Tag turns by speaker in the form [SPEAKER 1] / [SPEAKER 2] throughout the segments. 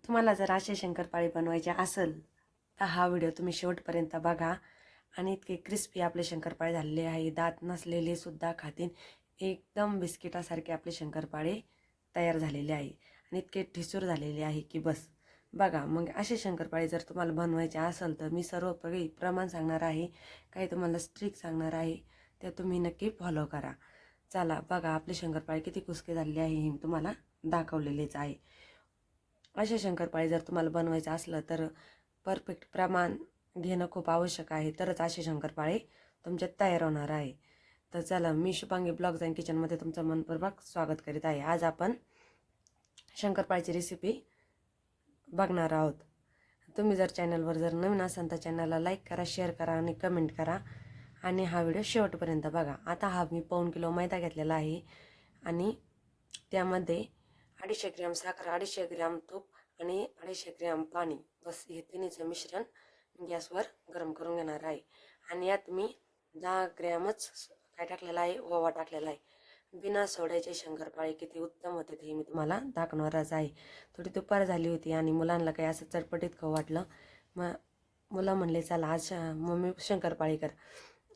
[SPEAKER 1] तुम्हाला जर असे शंकरपाळी बनवायचे असेल तर हा व्हिडिओ तुम्ही शेवटपर्यंत बघा. आणि इतके क्रिस्पी आपले शंकरपाळे झालेले आहे, दात नसलेले सुद्धा खातील, एकदम बिस्किटासारखे आपले शंकरपाळे तयार झालेले आहे आणि इतके ठिसूर झालेले आहे की बस. बघा मग असे शंकरपाळे जर तुम्हाला बनवायचे असेल तर मी सर्व प्रमाण सांगणार आहे, काही तुम्हाला स्ट्रिक सांगणार आहे, ते तुम्ही नक्की फॉलो करा. चला बघा आपले शंकरपाळे किती कुसके झालेले आहे हे तुम्हाला दाखवलेलेच आहे. असे शंकरपाळे जर तुम्हाला बनवायचं असलं तर परफेक्ट प्रमाण घेणं खूप आवश्यक आहे, तरच असे शंकरपाळे तुमच्यात तयार होणार आहे. तर चला, मी शुभांगी ब्लॉग्स अँड किचनमध्ये तुमचं मनपूर्वक स्वागत करीत आहे. आज आपण शंकरपाळीची रेसिपी बघणार आहोत. तुम्ही जर चॅनलवर जर नवीन असाल तर चॅनलला लाईक करा, शेअर करा आणि कमेंट करा आणि हा व्हिडिओ शेवटपर्यंत बघा. आता हा मी 1.5 किलो मैदा घेतलेला आहे आणि त्यामध्ये 250 ग्रॅम साखर, 250 ग्रॅम तूप आणि 250 ग्रॅम पाणी, बस हे तिन्हीचं मिश्रण गॅसवर गरम करून घेणार आहे. आणि यात मी 10 ग्रॅमच काय टाकलेला आहे, ओवा टाकलेला आहे. बिना सोड्याचे शंकरपाळे किती उत्तम होते ते मी तुम्हाला दाखवणारच आहे. थोडी दुपार झाली होती आणि मुलांना काही असं चटपटीत खाऊ वाटलं. मग मुलं म्हणले चला आज मम्मी शंकरपाळी कर.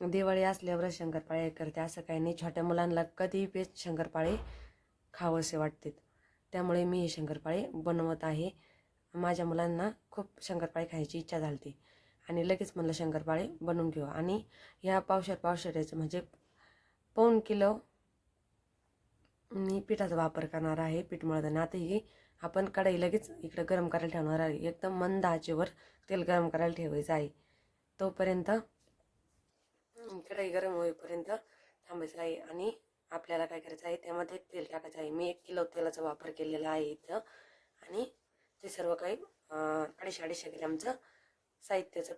[SPEAKER 1] दिवाळी असल्यावरच शंकरपाळे करते असं काही नाही, छोट्या मुलांना कधीही पेस्ट शंकरपाळे खावंसे वाटतात, त्यामुळे मी हे शंकरपाळे बनवत आहे. माझ्या मुलांना खूप शंकरपाळे खायची इच्छा झाली आणि लगेच म्हणलं शंकरपाळे बनवून घेऊ. आणि ह्या पावशेराचं म्हणजे 1.5 किलो मी पिठाचा वापर करणार आहे. पीठ मळताना आता ही आपण कढई लगेच इकडं गरम करायला ठेवणार आहे. एकदम मंद आचेवर तेल गरम करायला ठेवायचं आहे. तोपर्यंत कढई गरम होईपर्यंत थांबायचं आहे आणि आपल्याला काय करायचं आहे, त्यामध्ये तेल टाकायचं आहे. मी 1 किलो तेलाचा वापर केलेला आहे इथं आणि ते सर्व काही 250 ग्रॅमचं साहित्याचं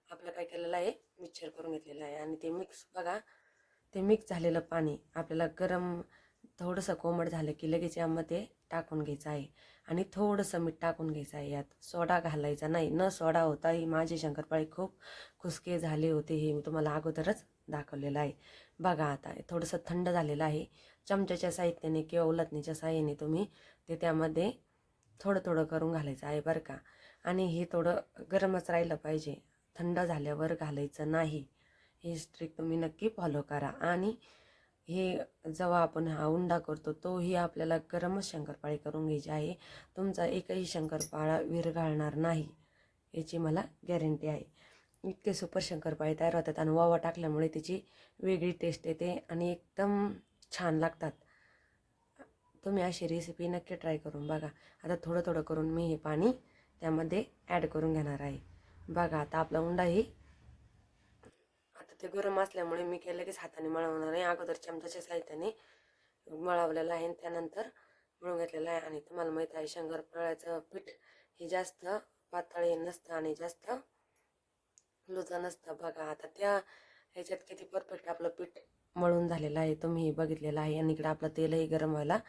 [SPEAKER 1] आपलं काय केलेलं आहे, मिक्सचर करून घेतलेलं आहे. आणि ते मिक्स झालेलं पाणी आपल्याला गरम थोडंसं कोमट झालं की लगेच यामध्ये टाकून घ्यायचं आहे आणि थोडंसं मीठ टाकून घ्यायचं आहे. यात सोडा घालायचा नाही, न सोडा होताही माझे शंकरपाळे खूप खुसके झाले होते, हे मी तुम्हाला अगोदरच दाखवलेलं आहे. बघा आता थोडंसं थंड झालेलं आहे. चमच्याच्या साहित्याने किंवा उलटणीच्या साहाय्याने तुम्ही ते त्यामध्ये थोडं थोडं करून घालायचं आहे बरं का. आणि हे थोडं गरमच राहिलं पाहिजे, थंड झाल्यावर घालायचं नाही. हे स्ट्रिक तुम्ही नक्की फॉलो करा. आणि हे जेव्हा आपण हा उंडा करतो तोही आपल्याला गरमच शंकरपाळे करून घ्यायचे आहे. तुमचा एकही शंकरपाळा विरघळणार नाही याची मला गॅरंटी आहे. इतके सुपर शंकरपाळे तयार होतात आणि ओवा टाकल्यामुळे त्याची वेगळी टेस्ट येते आणि एकदम छान लागतात. तुम्ही अशी रेसिपी नक्की ट्राय करून बघा. आता थोडं थोडं करून मी हे पाणी त्यामध्ये ॲड करून घेणार आहे. बघा आता आपला उंडाही आता ते गरम असल्यामुळे मी काय लगेच हाताने मळवणार आहे. अगोदर चमच्याच्या साहित्याने मळवलेलं आहे, त्यानंतर मळून घेतलेलं आहे. आणि तुम्हाला माहीत आहे शंकरपाळ्याचं पीठ हे जास्त पातळ नसतं आणि जास्त लुचं नसतं. बघा आता त्या ह्याच्यात किती परफेक्ट आपलं पीठ मळून झालेलं आहे, तुम्ही बघितलेलं आहे. आणि इकडे आपलं तेलही गरम व्हायला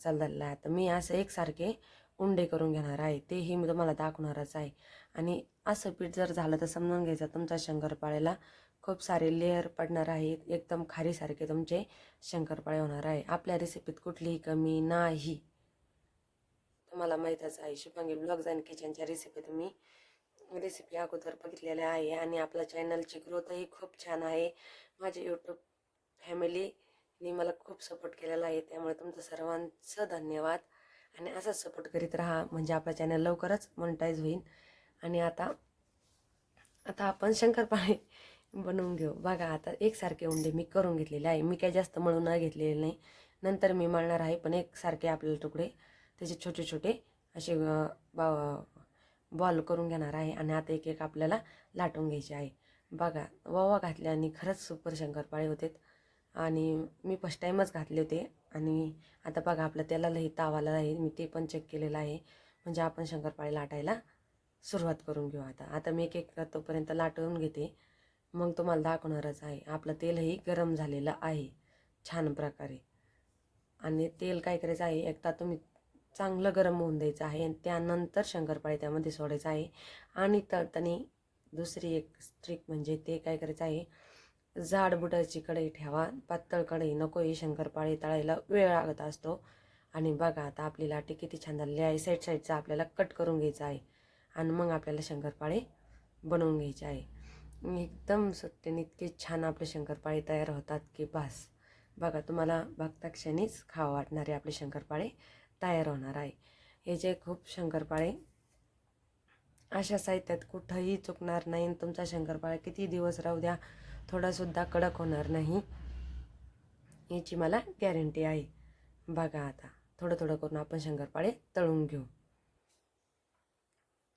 [SPEAKER 1] चाललेलं आहे. तर मी असं एकसारखे उंडे करून घेणार आहे, तेही मी तुम्हाला दाखवणारच आहे. आणि असं पीठ जर झालं तर समजून घ्यायचं तुमच्या शंकरपाळ्याला खूप सारे लेअर पडणार आहेत, एकदम खारीसारखे तुमचे शंकरपाळे होणार आहे. आपल्या रेसिपीत कुठलीही कमी नाही, तुम्हाला माहीतच आहे. शुभांगी ब्लॉग्स अँड किचनच्या रेसिपी अगोदर बघितलेल्या आहे आणि आपल्या चॅनलची ग्रोथही खूप छान आहे. माझे यूट्यूब फॅमिलीने मला खूप सपोर्ट केलेला आहे, त्यामुळे तुमचं सर्वांचं धन्यवाद. आणि असाच सपोर्ट करीत राहा म्हणजे आपला चॅनल लवकरच मोनेटाईज होईल. आणि आता आपण शंकरपाळे बनवून घेऊ. बघा आता एकसारखे उंडे मी करून घेतलेले आहे. मी काही जास्त मळून न घेतलेले नाही, नंतर मी मळणार आहे. पण एकसारखे आपल्याला तुकडे त्याचे छोटे छोटे असे बॉल करून घेणार आहे. आणि आता एक एक आपल्याला लाटून घ्यायचे आहे. बघा ओवा घातल्याने खरंच सुपर शंकरपाळे होते आणि मी फर्स्ट टाईमच घातले होते. आणि आता बघा आपल्या तेलालाही तावाला आहे, मी ते पण चेक केलेलं आहे. म्हणजे आपण शंकरपाळे लाटायला सुरुवात करून घेऊ. आता मी एक एक तोपर्यंत लाटून घेते, मग तुम्हाला दाखवणारच आहे. आपलं तेलही गरम झालेलं आहे छान प्रकारे. आणि तेल काय करायचं आहे, एकदा तुम्ही चांगलं गरम होऊन द्यायचं आहे आणि त्यानंतर शंकरपाळे त्यामध्ये सोडायचं आहे. आणि तळताना दुसरी एक ट्रिक म्हणजे ते काय करायचं आहे, जाड बुटाची कढई ठेवा, पातळ कढई नको. हे शंकरपाळे तळायला वेळ लागत असतो आणि बघा आता आपली लाटी किती छान झालेली आहे. साईडचा आपल्याला कट करून घ्यायचा आहे आणि मग आपल्याला शंकरपाळे बनवून घ्यायचे आहे. एकदम सुट्टीने इतके छान आपले शंकरपाळे तयार होतात की बस. बघा तुम्हाला बघता क्षणीच खावं वाटणारे आपले शंकरपाळे तयार होणार आहे. हे जे खूप शंकरपाळे अशा साहित्यात कुठंही चुकणार नाही. तुमचा शंकरपाळा किती दिवस राहू द्या, थोडासुद्धा कडक होणार नाही याची मला गॅरंटी आहे. बघा आता थोडं थोडं करून आपण शंकरपाळे तळून घेऊ.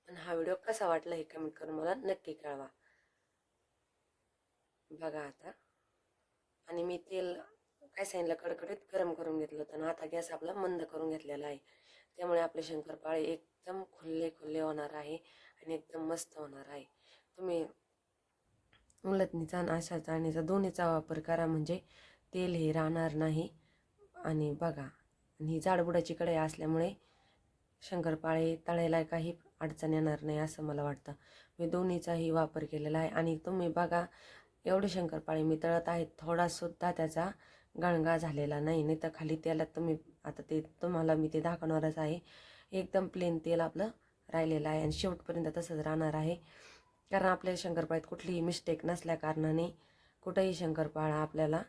[SPEAKER 1] आणि हा व्हिडिओ कसा वाटला हे कमेंट करून मला नक्की कळवा. बघा आता आणि मी तेल काय सांगितलं कडकडीत गरम करून घेतलं होतं ना. आता गॅस आपला मंद करून घेतलेला आहे. त्यामुळे आपले शंकरपाळे एकदम खुल्ले खुल्ले होणार आहे आणि एकदम मस्त होणार आहे. तुम्ही उलटणीचा आणि अशा चाळणीचा दोन्हीचा वापर करा, म्हणजे तेल हे राहणार नाही. आणि बघा, आणि ही जाडबुडाची कढई असल्यामुळे शंकरपाळे तळायला काही अडचण येणार नाही असं मला वाटतं. मी दोन्हीचाही वापर केलेला आहे. आणि तुम्ही बघा एवढे शंकरपाळे मी तळत आहे, थोडासुद्धा त्याचा गळगा झालेला नाही. नाही तर खाली त्याला तुम्ही आता ते तुम्हाला मी ते दाखवणारच आहे. एकदम प्लेन तेल आपलं राहिलेलं आहे आणि शेवटपर्यंत तसंच राहणार आहे. कारण आपल्या शंकरपाळ्यात कुठलीही मिस्टेक नसल्या कारणाने कुठंही शंकरपाळा आपल्याला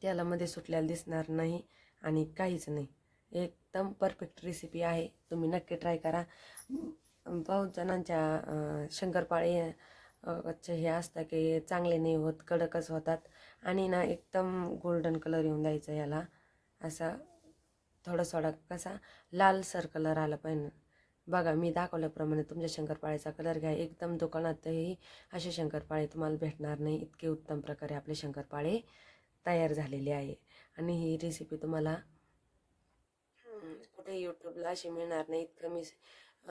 [SPEAKER 1] तेलामध्ये सुटल्याला दिसणार नाही आणि काहीच नाही. एकदम परफेक्ट रेसिपी आहे. तुम्ही नक्की ट्राय करा. बहुत जणांच्या शंकरपाळे हे असतं की चांगले नाही होत, कडकच होतात. आणि ना एकदम गोल्डन कलर येऊन द्यायचा याला, असा थोडा कसा लालसर कलर आला पाहिजे. बघा मी दाखवल्याप्रमाणे तुमच्या शंकरपाळ्याचा कलर घ्या. एकदम दुकानातही असे शंकरपाळे तुम्हाला भेटणार नाही. इतके उत्तम प्रकारे आपले शंकरपाळे तयार झालेले आहे. आणि ही रेसिपी तुम्हाला कुठे यूट्यूबला अशी मिळणार नाही. इतकं मी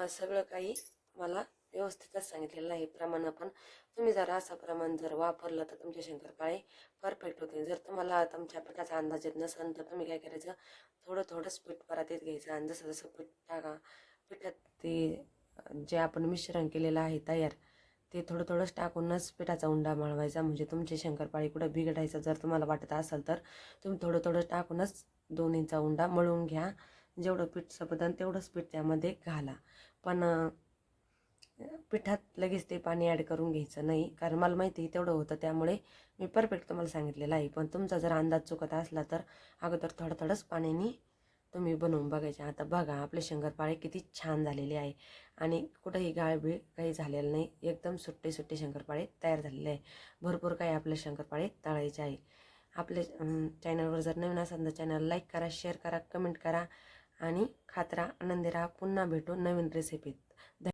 [SPEAKER 1] सगळं काही मला व्यवस्थितच सांगितलेलं आहे. प्रमाण पण तुम्ही जर असं प्रमाण जर वापरलं तर तुमचे शंकरपाळे परफेक्ट होते. जर तुम्हाला तुमच्या पिठाचा अंदाज येत नसेल तर तुम्ही काय करायचं, थोडंच पीठ परातीत घ्यायचं आणि जसं जसं पिठात ते जे आपण मिश्रण केलेलं आहे तयार, ते थोडंच टाकूनच पिठाचा उंडा मळवायचा. म्हणजे तुमचे शंकरपाळे कुठं बिघडायचं जर तुम्हाला वाटत असेल तर तुम्ही थोडं टाकूनच दोन्हीचा उंडा मळून घ्या. जेवढं पीठ संपतं तेवढंच पीठ त्यामध्ये घाला. पण पिठात लगेच ते पाणी ॲड करून घ्यायचं नाही, कारण मला माहिती आहे तेवढं होतं. त्यामुळे मी परफेक्ट तुम्हाला सांगितलेलं आहे. पण तुमचा जर अंदाज चुकत असला तर अगोदर थोडंच पाण्याने तुम्ही बनवून बघायचे. आता बघा आपले शंकरपाळे किती छान झालेले आहे आणि कुठंही गाळबीळ काही झालेलं नाही. एकदम सुट्टे शंकरपाळे तयार झालेले आहे. भरपूर काही आपले शंकरपाळे तळायचे आहे. आपले चॅनलवर जर नवीन असेल तर चॅनल लाईक करा, शेअर करा, कमेंट करा आणि खात राहा, आनंदी राहा. पुन्हा भेटू नवीन रेसिपीत.